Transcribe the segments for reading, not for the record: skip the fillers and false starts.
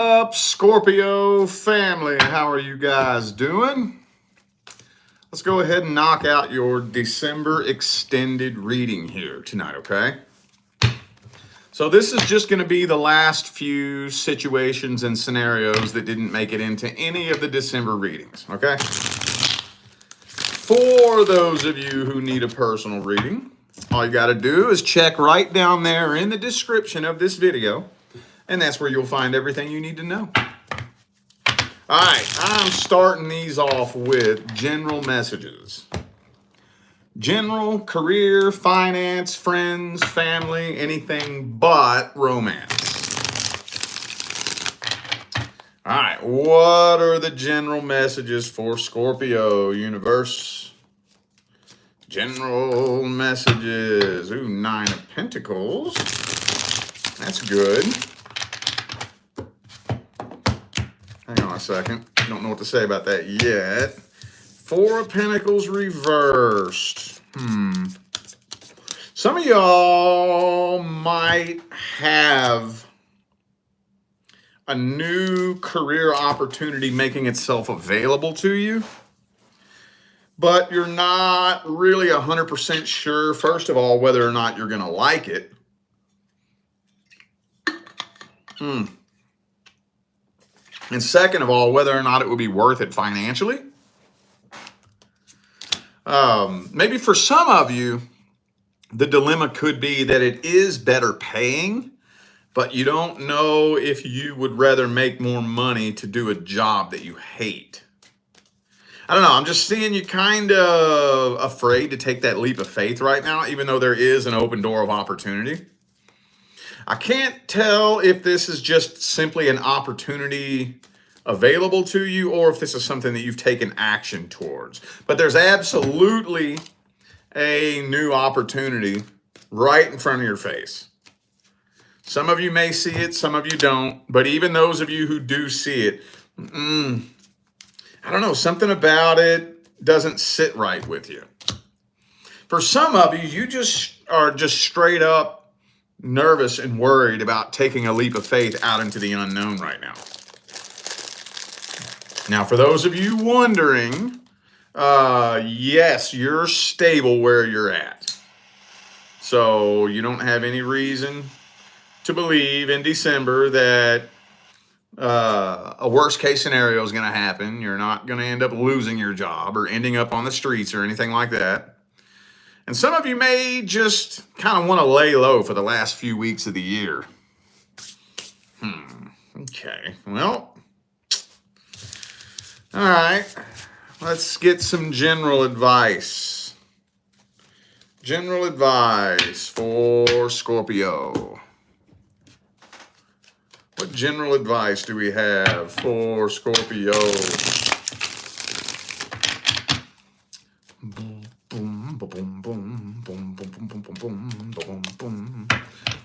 Up, Scorpio family? How are you guys doing? Let's go ahead and knock out your December extended reading here tonight, okay? So this is just going to be the last few situations and scenarios that didn't make it into any of the December readings, okay? For those of you who need a personal reading, all you got to do is check right down there in the description of this video, and that's where you'll find everything you need to know. All right, I'm starting these off with general messages. General, career, finance, friends, family, anything but romance. All right, what are the general messages for Scorpio universe? General messages. Ooh, 9 of Pentacles. That's good. Hang on a second. Don't know what to say about that yet. 4 of Pentacles reversed. Some of y'all might have a new career opportunity making itself available to you, but you're not really 100% sure, first of all, whether or not you're going to like it. And second of all, whether or not it would be worth it financially. Maybe for some of you, the dilemma could be that it is better paying, but you don't know if you would rather make more money to do a job that you hate. I don't know. I'm just seeing you kind of afraid to take that leap of faith right now, even though there is an open door of opportunity. I can't tell if this is just simply an opportunity available to you or if this is something that you've taken action towards. But there's absolutely a new opportunity right in front of your face. Some of you may see it, some of you don't. But even those of you who do see it, I don't know, something about it doesn't sit right with you. For some of you, you just are just straight up nervous and worried about taking a leap of faith out into the unknown right now. Now, for those of you wondering, yes, you're stable where you're at. So you don't have any reason to believe in December that a worst case scenario is going to happen. You're not going to end up losing your job or ending up on the streets or anything like that. And some of you may just kind of want to lay low for the last few weeks of the year. Okay, well, all right, let's get some general advice. General advice for Scorpio. What general advice do we have for Scorpio?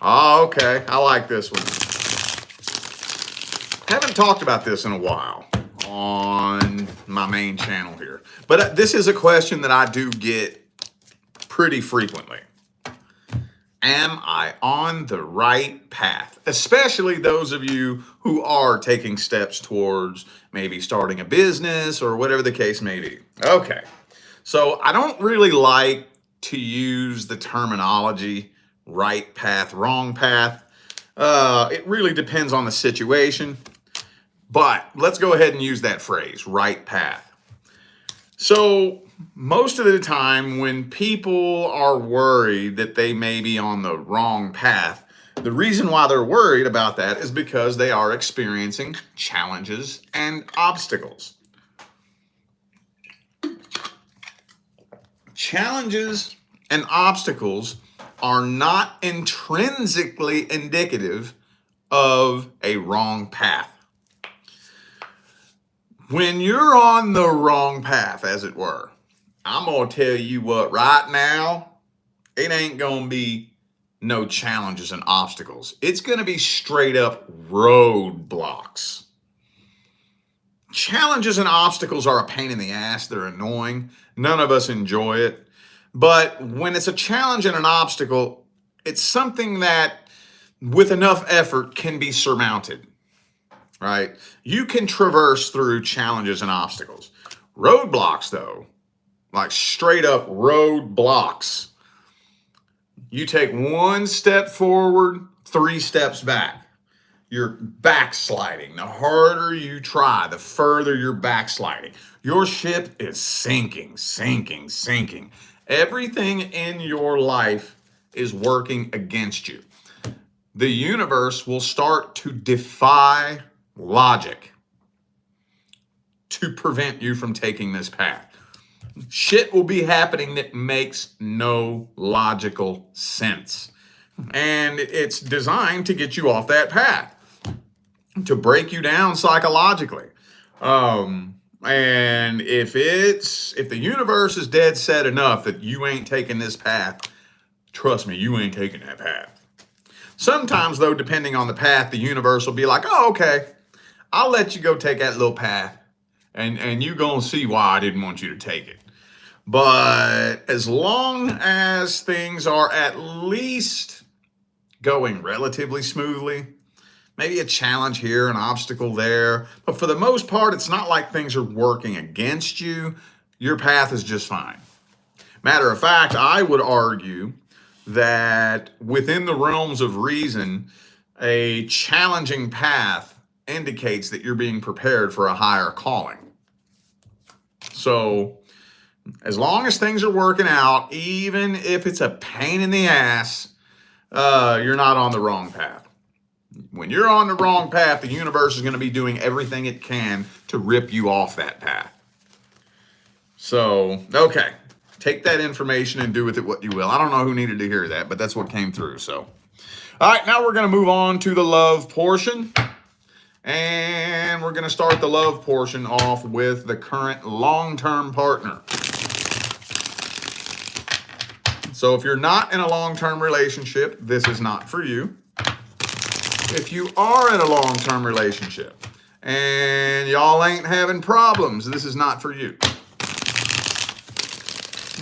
Oh, okay, I like this one. Haven't talked about this in a while on my main channel here, but this is a question that I do get pretty frequently. Am I on the right path? Especially those of you who are taking steps towards maybe starting a business or whatever the case may be. Okay, so I don't really like to use the terminology right path, wrong path. It really depends on the situation, but let's go ahead and use that phrase, right path. So most of the time when people are worried that they may be on the wrong path, the reason why they're worried about that is because they are experiencing challenges and obstacles. Challenges and obstacles are not intrinsically indicative of a wrong path. When you're on the wrong path, as it were, I'm going to tell you what, right now, it ain't going to be no challenges and obstacles. It's going to be straight up roadblocks. Challenges and obstacles are a pain in the ass. They're annoying. None of us enjoy it. But when it's a challenge and an obstacle, it's something that with enough effort can be surmounted. right? You can traverse through challenges and obstacles. Roadblocks, though, like straight up roadblocks, you take one step forward, 3 steps back. You're backsliding. The harder you try, the further you're backsliding. Your ship is sinking, sinking, sinking. Everything in your life is working against you. The universe will start to defy logic to prevent you from taking this path. Shit will be happening that makes no logical sense. And it's designed to get you off that path, to break you down psychologically. And if the universe is dead set enough that you ain't taking this path, trust me, you ain't taking that path. Sometimes, though, depending on the path, the universe will be like, oh, okay, I'll let you go take that little path, and you gonna see why I didn't want you to take it. But as long as things are at least going relatively smoothly, maybe a challenge here, an obstacle there, but for the most part, it's not like things are working against you. Your path is just fine. Matter of fact, I would argue that within the realms of reason, a challenging path indicates that you're being prepared for a higher calling. So as long as things are working out, even if it's a pain in the ass, you're not on the wrong path. When you're on the wrong path, the universe is going to be doing everything it can to rip you off that path. So, okay. Take that information and do with it what you will. I don't know who needed to hear that, but that's what came through. So, all right, now we're going to move on to the love portion. And we're going to start the love portion off with the current long-term partner. So if you're not in a long-term relationship, this is not for you. If you are in a long-term relationship and y'all ain't having problems, this is not for you.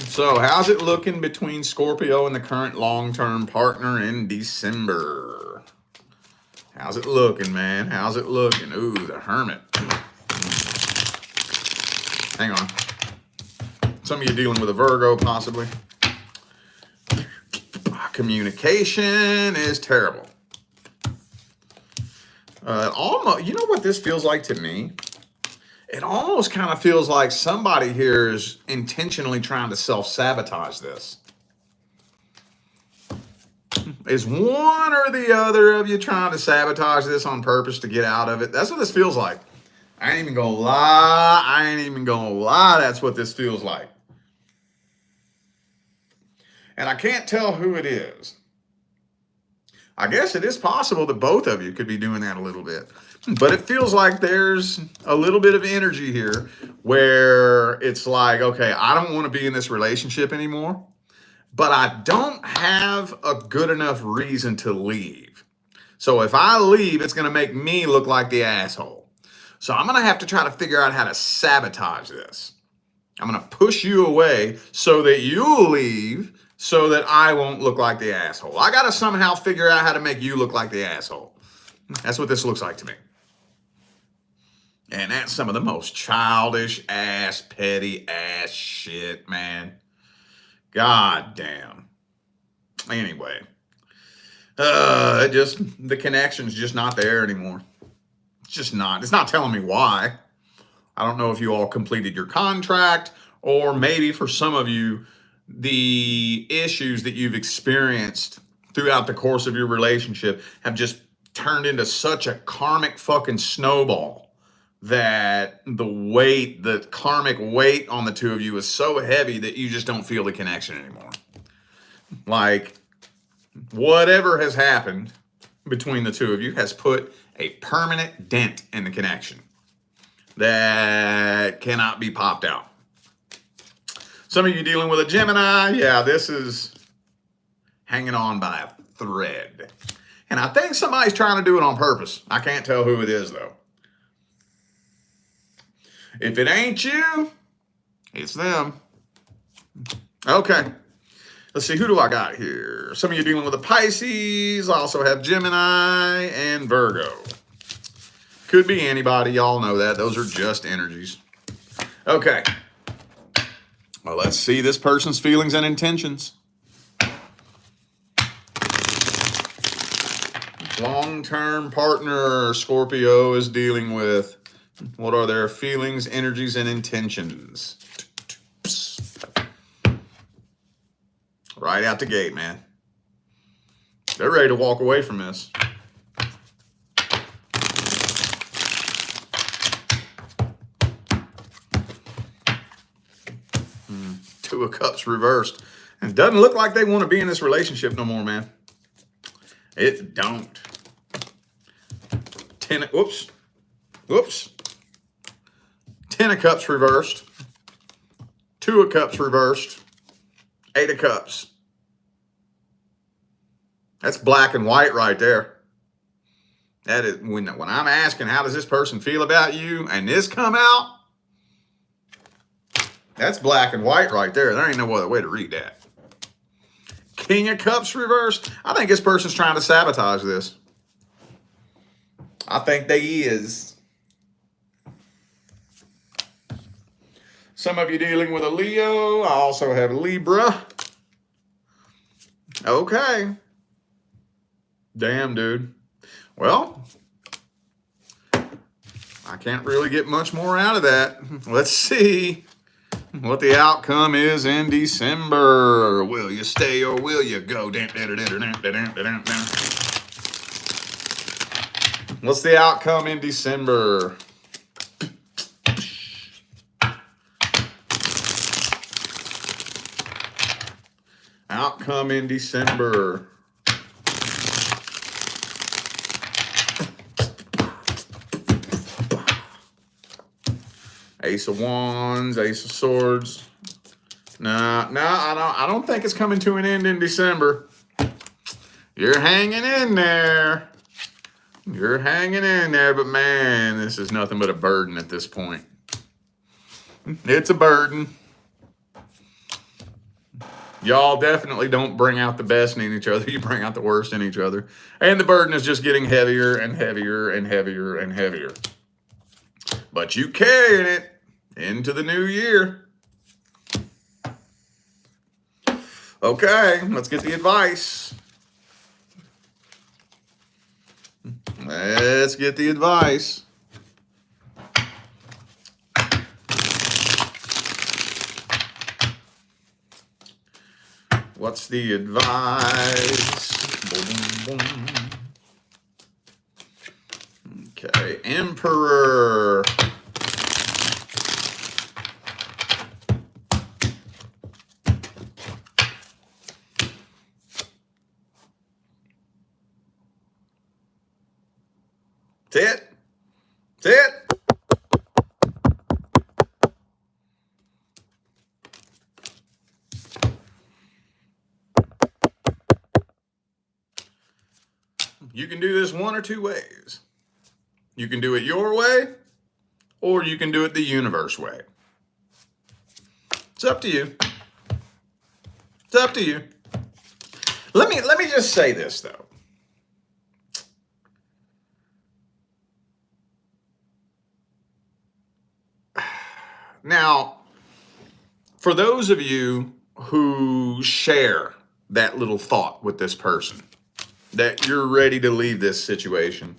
So how's it looking between Scorpio and the current long-term partner in December? How's it looking, man? How's it looking? Ooh, the Hermit. Hang on. Some of you dealing with a Virgo, possibly. Communication is terrible. Almost, you know what this feels like to me? It almost kind of feels like somebody here is intentionally trying to self-sabotage this. Is one or the other of you trying to sabotage this on purpose to get out of it? That's what this feels like. I ain't even gonna lie. That's what this feels like. And I can't tell who it is. I guess it is possible that both of you could be doing that a little bit. But it feels like there's a little bit of energy here where it's like, okay, I don't want to be in this relationship anymore, but I don't have a good enough reason to leave. So if I leave, it's going to make me look like the asshole. So I'm going to have to try to figure out how to sabotage this. I'm going to push you away so that you'll leave so that I won't look like the asshole. I got to somehow figure out how to make you look like the asshole. That's what this looks like to me. And that's some of the most childish ass, petty ass shit, man. God damn. Anyway. The connection's just not there anymore. It's just not. It's not telling me why. I don't know if you all completed your contract, or maybe for some of you, the issues that you've experienced throughout the course of your relationship have just turned into such a karmic fucking snowball that the karmic weight on the two of you is so heavy that you just don't feel the connection anymore. Like, whatever has happened between the two of you has put a permanent dent in the connection that cannot be popped out. Some of you dealing with a Gemini, yeah, this is hanging on by a thread. And I think somebody's trying to do it on purpose. I can't tell who it is, though. If it ain't you, it's them. Okay. Let's see, who do I got here? Some of you dealing with a Pisces. I also have Gemini and Virgo. Could be anybody. Y'all know that. Those are just energies. Okay. Well, let's see this person's feelings and intentions. Long-term partner Scorpio is dealing with. What are their feelings, energies, and intentions? Right out the gate, man. They're ready to walk away from this. Two of Cups reversed. And it doesn't look like they want to be in this relationship no more, man. It don't. Whoops. 10 of Cups reversed. 2 of Cups reversed. 8 of Cups. That's black and white right there. That is when I'm asking how does this person feel about you and this come out, that's black and white right there. There ain't no other way to read that. King of Cups reversed. I think this person's trying to sabotage this. I think they is. Some of you dealing with a Leo. I also have a Libra. Okay. Damn, dude. Well, I can't really get much more out of that. Let's see what the outcome is in December. Will you stay or will you go? What's the outcome in December? Outcome in December. Ace of Wands, Ace of Swords. No, I don't think it's coming to an end in December. You're hanging in there. You're hanging in there, but man, this is nothing but a burden at this point. It's a burden. Y'all definitely don't bring out the best in each other. You bring out the worst in each other. And the burden is just getting heavier and heavier and heavier and heavier. But you carrying it into the new year. Okay, let's get the advice. Let's get the advice. What's the advice? Boom, boom. Okay, Emperor. That's it. That's it. You can do this one or two ways. You can do it your way, or you can do it the universe way. It's up to you. It's up to you. Let me just say this though. Now, for those of you who share that little thought with this person, that you're ready to leave this situation,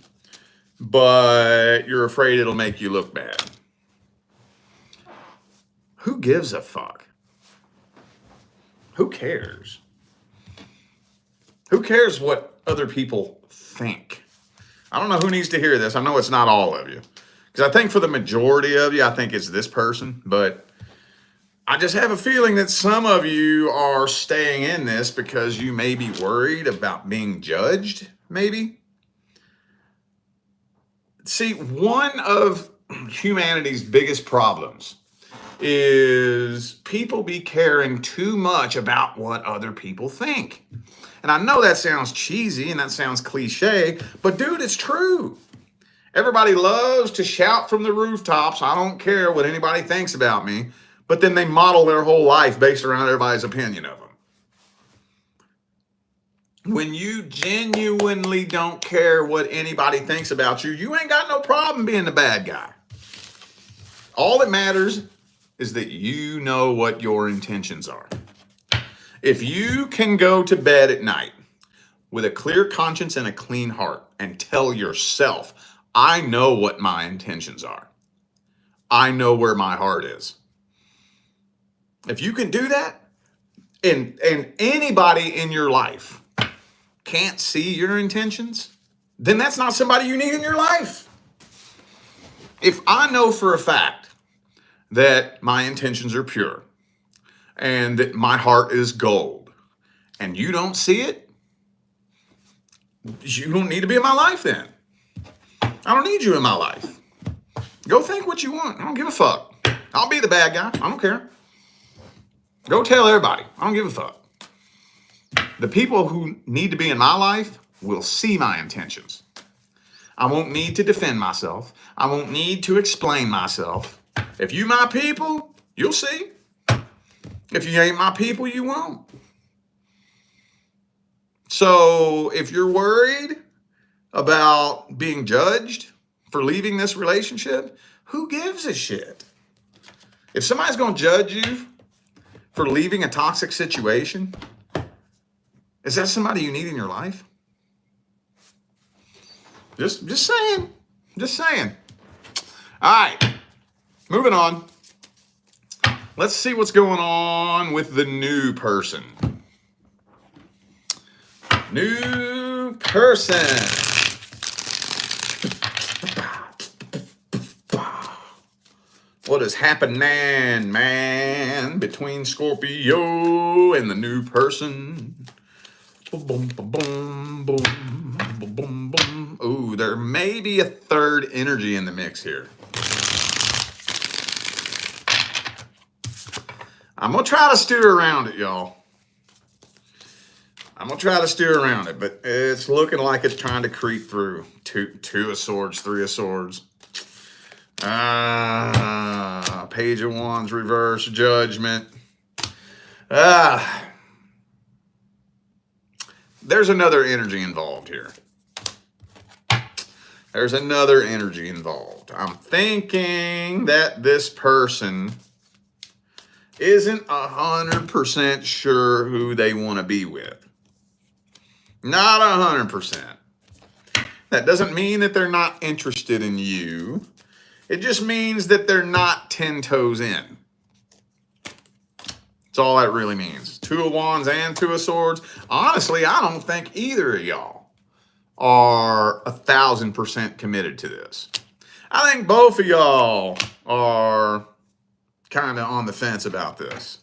but you're afraid it'll make you look bad. Who gives a fuck? Who cares? Who cares what other people think? I don't know who needs to hear this. I know it's not all of you. Because I think for the majority of you, I think it's this person. But I just have a feeling that some of you are staying in this because you may be worried about being judged, maybe. See, one of humanity's biggest problems is people be caring too much about what other people think. And I know that sounds cheesy and that sounds cliche, but dude, it's true. Everybody loves to shout from the rooftops, I don't care what anybody thinks about me, but then they model their whole life based around everybody's opinion of them. When you genuinely don't care what anybody thinks about you, you ain't got no problem being the bad guy. All that matters is that you know what your intentions are. If you can go to bed at night with a clear conscience and a clean heart and tell yourself, I know what my intentions are. I know where my heart is. If you can do that, and anybody in your life can't see your intentions, then that's not somebody you need in your life. If I know for a fact that my intentions are pure and that my heart is gold and you don't see it, you don't need to be in my life then. I don't need you in my life. Go think what you want. I don't give a fuck. I'll be the bad guy. I don't care. Go tell everybody. I don't give a fuck. The people who need to be in my life will see my intentions. I won't need to defend myself. I won't need to explain myself. If you my people, you'll see. If you ain't my people, you won't. So if you're worried about being judged for leaving this relationship, who gives a shit? If somebody's going to judge you for leaving a toxic situation, is that somebody you need in your life? Just saying. Just saying. All right. Moving on. Let's see what's going on with the new person. New person. What is happening, man, between Scorpio and the new person? Boom, boom, boom, boom, boom, boom, boom. Ooh, there may be a third energy in the mix here. I'm going to try to steer around it, y'all. I'm going to try to steer around it, but it's looking like it's trying to creep through. Two of Swords, Three of Swords. Page of Wands, reverse, Judgment. There's another energy involved here. There's another energy involved. I'm thinking that this person isn't 100% sure who they want to be with. Not 100%. That doesn't mean that they're not interested in you. It just means that they're not 10 toes in. That's all that really means. Two of Wands and Two of Swords. Honestly, I don't think either of y'all are 1,000% committed to this. I think both of y'all are kind of on the fence about this.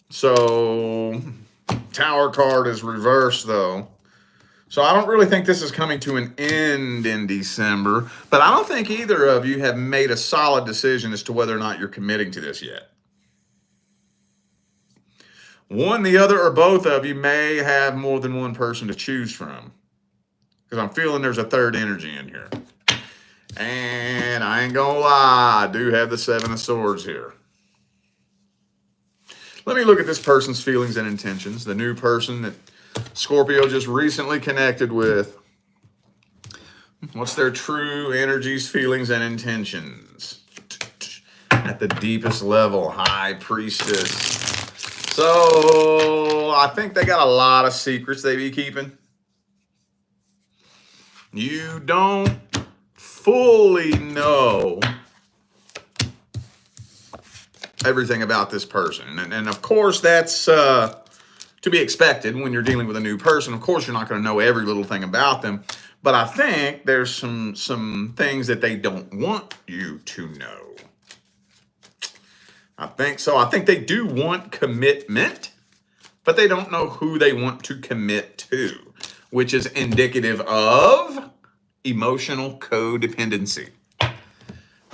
So, Tower card is reversed though. So I don't really think this is coming to an end in December, but I don't think either of you have made a solid decision as to whether or not you're committing to this yet. One, the other, or both of you may have more than one person to choose from, because I'm feeling there's a third energy in here. And I ain't gonna lie, I do have the Seven of Swords here. Let me look at this person's feelings and intentions, the new person that Scorpio just recently connected with. What's their true energies, feelings, and intentions? At the deepest level, High Priestess. So I think they got a lot of secrets they be keeping. You don't fully know everything about this person. And of course, that's to be expected when you're dealing with a new person. Of course, you're not going to know every little thing about them. But I think there's some things that they don't want you to know. I think so. I think they do want commitment, but they don't know who they want to commit to, which is indicative of emotional codependency.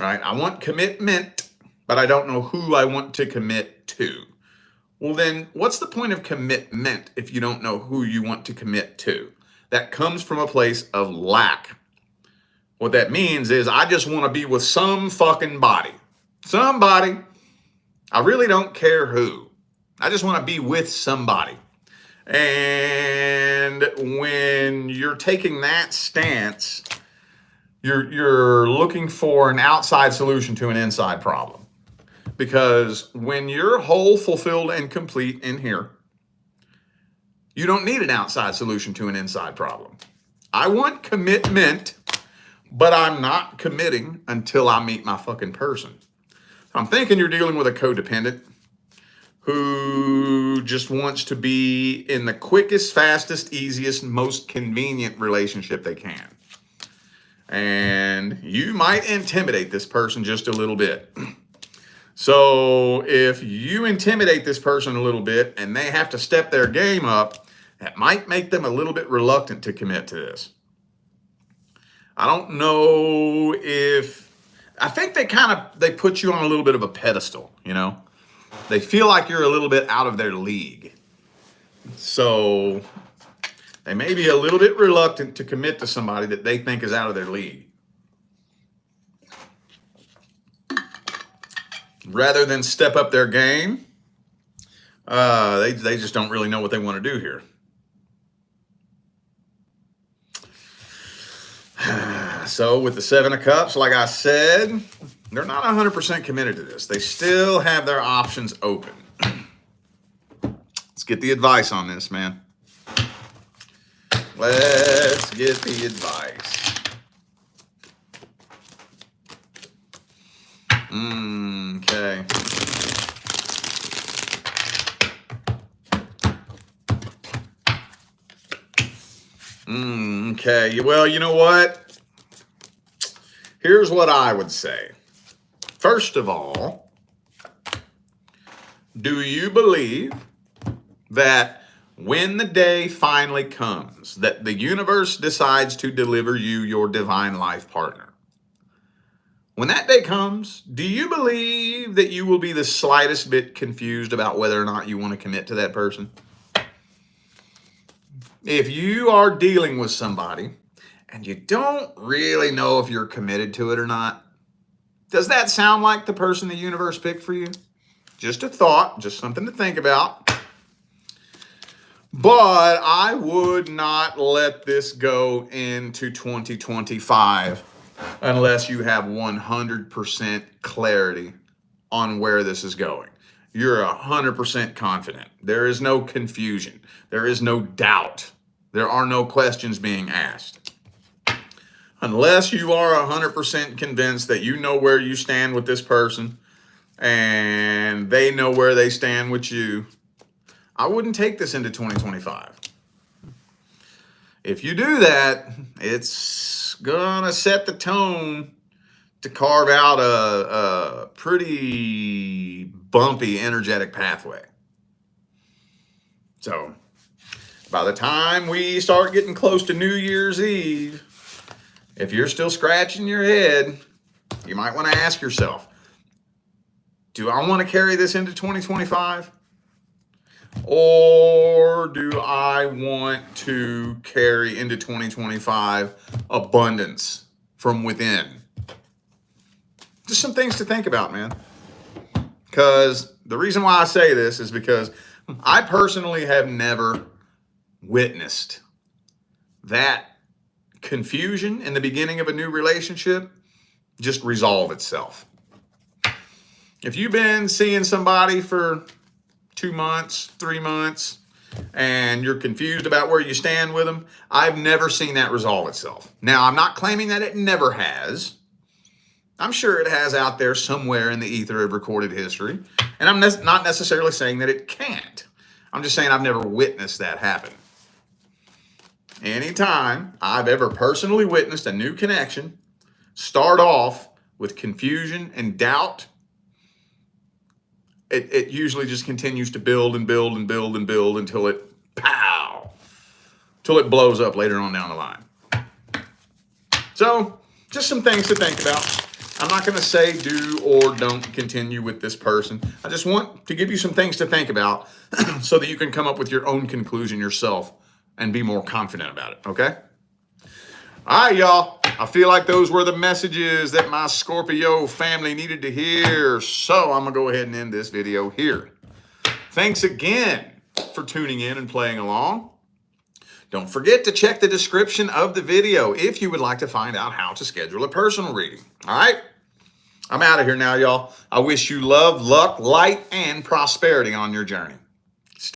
Right? I want commitment, but I don't know who I want to commit to. Well, then what's the point of commitment if you don't know who you want to commit to? That comes from a place of lack. What that means is I just want to be with some fucking body. Somebody. I really don't care who. I just want to be with somebody. And when you're taking that stance, you're looking for an outside solution to an inside problem. Because when you're whole, fulfilled, and complete in here, you don't need an outside solution to an inside problem. I want commitment, but I'm not committing until I meet my fucking person. I'm thinking you're dealing with a codependent who just wants to be in the quickest, fastest, easiest, most convenient relationship they can. And you might intimidate this person just a little bit. So if you intimidate this person a little bit and they have to step their game up, that might make them a little bit reluctant to commit to this. I don't know if, I think they put you on a little bit of a pedestal, you know? They feel like you're a little bit out of their league. So they may be a little bit reluctant to commit to somebody that they think is out of their league. Rather than step up their game, they just don't really know what they want to do here. So with the Seven of Cups, like I said, they're not 100% committed to this. They still have their options open. Let's get the advice on this, man. Let's get the advice. Okay. Okay. Well, you know what? Here's what I would say. First of all, do you believe that when the day finally comes, that the universe decides to deliver you your divine life partner? When that day comes, do you believe that you will be the slightest bit confused about whether or not you want to commit to that person? If you are dealing with somebody and you don't really know if you're committed to it or not, does that sound like the person the universe picked for you? Just a thought, just something to think about. But I would not let this go into 2025 unless you have 100% clarity on where this is going. You're 100% confident. There is no confusion. There is no doubt. There are no questions being asked. Unless you are 100% convinced that you know where you stand with this person and they know where they stand with you, I wouldn't take this into 2025. If you do that, it's gonna set the tone to carve out a pretty bumpy, energetic pathway. So by the time we start getting close to New Year's Eve, if you're still scratching your head, you might want to ask yourself, do I want to carry this into 2025? Or do I want to carry into 2025 abundance from within? Just some things to think about, man. Because the reason why I say this is because I personally have never witnessed that confusion in the beginning of a new relationship just resolve itself. If you've been seeing somebody for 2 months, 3 months, and you're confused about where you stand with them, I've never seen that resolve itself. Now, I'm not claiming that it never has. I'm sure it has out there somewhere in the ether of recorded history. And I'm not necessarily saying that it can't. I'm just saying I've never witnessed that happen. Anytime I've ever personally witnessed a new connection start off with confusion and doubt, it usually just continues to build and build and build and build until it blows up later on down the line. So just some things to think about. I'm not going to say do or don't continue with this person. I just want to give you some things to think about so that you can come up with your own conclusion yourself and be more confident about it, okay? All right, y'all. I feel like those were the messages that my Scorpio family needed to hear, so I'm going to go ahead and end this video here. Thanks again for tuning in and playing along. Don't forget to check the description of the video if you would like to find out how to schedule a personal reading. All right? I'm out of here now, y'all. I wish you love, luck, light, and prosperity on your journey.